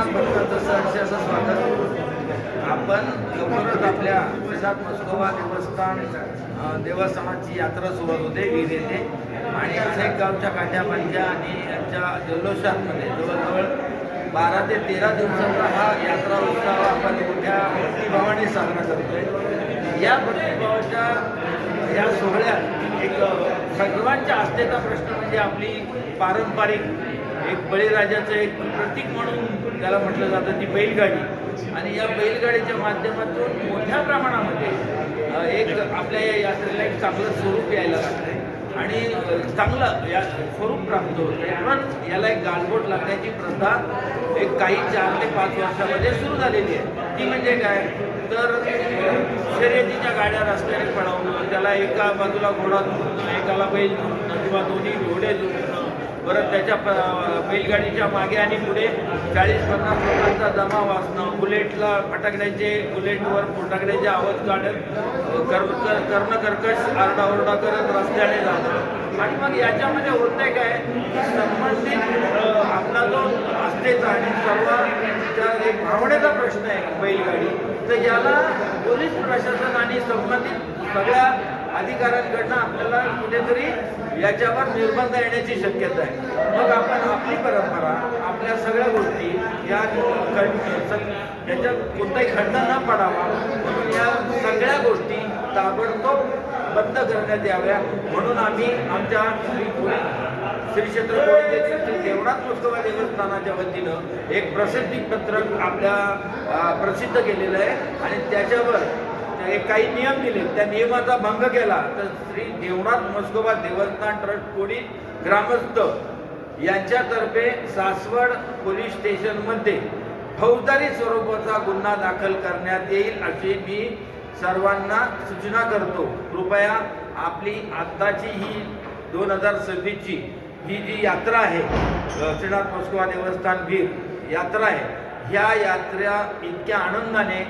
सर्वांना भक्ताचं सहर्षाचं स्वागत. आपण लवकरच आपल्या श्रीनाथ मस्कोबा देवस्थानाची यात्रा सुरुवात होते वीर येथे आणि अनेक गावच्या काठ्यापांच्या आणि यांच्या जल्लोषांमध्ये जवळजवळ 12 ते 13 दिवसांचा हा यात्रा उत्सव आपण मोठ्या भक्तिभावाने साजरा करतोय. या भक्तिभावाच्या या सोहळ्यात एक सर्वांच्या आस्थेचा प्रश्न म्हणजे आपली पारंपरिक एक बळीराजाचं एक प्रतीक म्हणून त्याला म्हटलं जातं ती बैलगाडी. आणि या बैलगाडीच्या माध्यमातून मोठ्या प्रमाणामध्ये एक आपल्या या यात्रेला एक चांगलं स्वरूप यायला लागतं आणि चांगलं या स्वरूप प्राप्त होतं आहे. पण याला एक गालबोट लागण्याची प्रथा एक काही 4 ते 5 वर्षामध्ये सुरू झालेली आहे. ती म्हणजे काय तर शर्यतीच्या गाड्या रस्त्याने पळवणं, त्याला एका बाजूला घोडा झुकणं, एकाला बैल झुकणं किंवा दोन्ही घोडे झुकणं, परत त्याच्या बैलगाडीच्या मागे आणि पुढे 40-50 लोकांचा जमाव असणं, बुलेटला बुलेटवर फटाकड्याचे आवाज काढत करणं कर्कश आरडाओरडा करत रस्त्याने जाणं. आणि मग याच्यामध्ये होतंय काय की संबंधित आपला जो आस्थेचा आणि सर्वांच्या एक भावनेचा प्रश्न आहे बैलगाडी, तर याला पोलीस प्रशासन आणि संबंधित सगळ्या अधिकाऱ्यांकडनं आपल्याला कुठेतरी याच्यावर निर्बंध येण्याची शक्यता आहे. मग आपण आपली परंपरा आपल्या सगळ्या गोष्टी याच्यात कोणताही खंड न पडावा म्हणून या सगळ्या गोष्टी ताबडतोब बंद करण्यात याव्या म्हणून आम्ही आमच्या श्री क्षेत्र श्री देवनाथ मस्कोबा देवस्थानाच्या वतीनं एक प्रसिद्धीपत्रक आपल्या प्रसिद्ध केलेलं आहे आणि त्याच्यावर काही नियम दिले. त्या नियमाचा भंग केला तर श्री देवनाथ मस्कोबा देवस्थान ट्रस्ट कोडी ग्रामस्थ यांच्यातर्फे सासवड पोलीस स्टेशनमध्ये फौजदारी स्वरूपाचा गुन्हा दाखल करण्यात येईल अशी मी सर्वांना सूचना करतो. कृपया आपली आत्ताची ही 2026ची ही जी यात्रा आहे श्रीनाथ मस्कोबा देवस्थान वीर यात्रा आहे, ह्या यात्रा इतक्या आनंदाने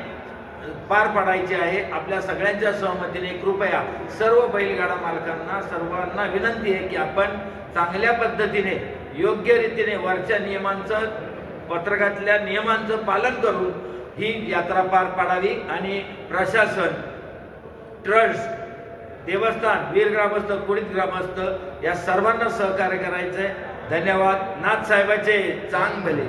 पार पाडायची आहे. आपल्या सगळ्यांच्या सहमतीने कृपया सर्व बैलगाडा मालकांना सर्वांना विनंती आहे की आपण चांगल्या पद्धतीने योग्य रीतीने वरच्या नियमांचं पत्रकातल्या नियमांचं पालन करून ही यात्रा पार पाडावी आणि प्रशासन ट्रस्ट देवस्थान वीर ग्रामस्थ कुडीत ग्रामस्थ या सर्वांना सहकार्य करायचं आहे. धन्यवाद. नाथ साहेबाचे चांग भले.